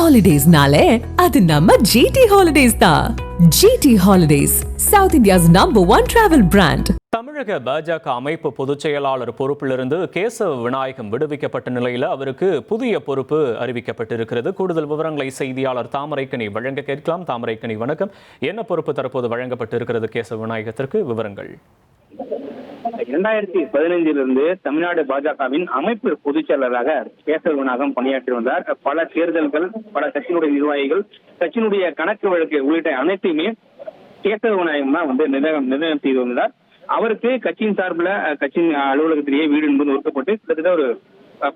ஹாலிடேஸ்னாலே அது நம்ம ஜிடி ஹாலிடேஸ் தான். GT holidays, south India's #1 travel brand. தமிழக பாஜக அமைப்பு பொதுச் செயலாளர் பொறுப்பிலிருந்து கேசவ விநாயகம் விடுவிக்கப்பட்ட நிலையில் அவருக்கு புதிய பொறுப்பு அறிவிக்கப்பட்டிருக்கிறது. கூடுதல் விவரங்களை செய்தியாளர் தாமரைக்கனி வழங்க கேட்கலாம். தாமரைக்கனி, வணக்கம். என்ன பொறுப்பு தற்போது வழங்கப்பட்டிருக்கிறது கேசவ விநாயகத்திற்கு? விவரங்கள். 2015 தமிழ்நாடு பாஜகவின் அமைப்பு பொதுச் செயலராக கேசவ விநாயகம் பணியாற்றி வந்தார். பல தேர்தல்கள், பல கட்சியினுடைய நிர்வாகிகள், கட்சியினுடைய கணக்கு வழக்கு உள்ளிட்ட அனைத்தையுமே கேசவ விநாயகம் தான் நிர்ணயம் செய்து வந்தார். அவருக்கு கட்சியின் சார்பில் கட்சியின் அலுவலகத்திலேயே வீடு என்பது ஒதுக்கப்பட்டு கிட்டத்தட்ட ஒரு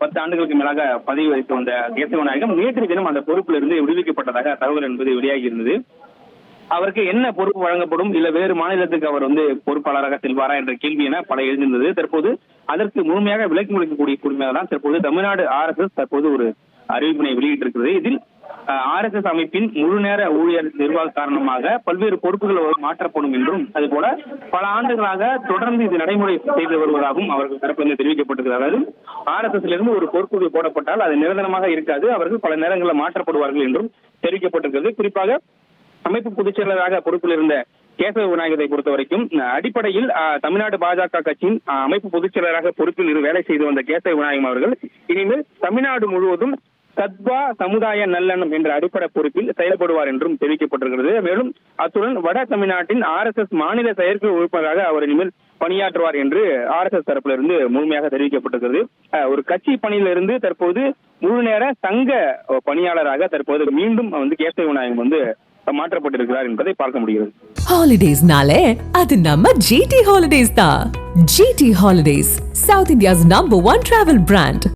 10 ஆண்டுகளுக்கு மேலாக பதவி வகித்து வந்த கேசவ விநாயகம் நேற்று தினம் அந்த பொறுப்பிலிருந்து விடுவிக்கப்பட்டதாக தகவல் என்பது வெளியாகி இருந்தது. அவருக்கு என்ன பொறுப்பு வழங்கப்படும், இல்ல வேறு மாநிலத்துக்கு அவர் பொறுப்பாளராக செல்வாரா என்ற கேள்வி என பல எழுந்திருந்தது. தற்போது அதற்கு முழுமையாக விலக்கி முடிக்கக்கூடிய கூடியதாக தான் தற்போது தமிழ்நாடு RSS தற்போது ஒரு அறிவிப்பினை வெளியிட்டிருக்கிறது. இதில் RSS அமைப்பின் முழு நேர ஊழியர் நிர்வாக காரணமாக பல்வேறு பொறுப்புகள் மாற்றப்படும் என்றும், அதுபோல பல ஆண்டுகளாக தொடர்ந்து இது நடைமுறை செய்து வருவதாகவும் அவர்கள் தரப்பிலிருந்து தெரிவிக்கப்பட்டிருக்கிறது. அதாவது RSS இருந்து ஒரு பொறுப்பு போடப்பட்டால் அது நிரந்தரமாக இருக்காது, அவர்கள் பல நேரங்களில் மாற்றப்படுவார்கள் என்றும் தெரிவிக்கப்பட்டிருக்கிறது. குறிப்பாக அமைப்பு பொதுச் செயலராக பொறுப்பில் இருந்த கேசவ விநாயகத்தை பொறுத்த வரைக்கும் அடிப்படையில் தமிழ்நாடு பாஜக கட்சியின் அமைப்பு பொதுச் செயலராக பொறுப்பில் வேலை செய்து வந்த கேசவ விநாயகம் அவர்கள் இனிமேல் தமிழ்நாடு முழுவதும் சத்வா சமுதாய நல்லெண்ணம் என்ற அடிப்படை பொறுப்பில் செயல்படுவார் என்றும் தெரிவிக்கப்பட்டிருக்கிறது. மேலும் அத்துடன் வட தமிழ்நாட்டின் RSS மாநில செயற்குழு உறுப்பினராக அவர் இனிமேல் பணியாற்றுவார் என்று RSS தரப்பிலிருந்து முழுமையாக தெரிவிக்கப்பட்டிருக்கிறது. ஒரு கட்சி பணியிலிருந்து தற்போது முழு நேர சங்க பணியாளராக தற்போது மீண்டும் கேசவ விநாயகம் மாற்றப்பட்டிருக்கிறார் என்பதை பார்க்க முடிகிறது. ஹாலிடேஸ்னாலே அது நம்ம ஜிடி ஹாலிடேஸ் தான். GT holidays, south India's #1 travel brand.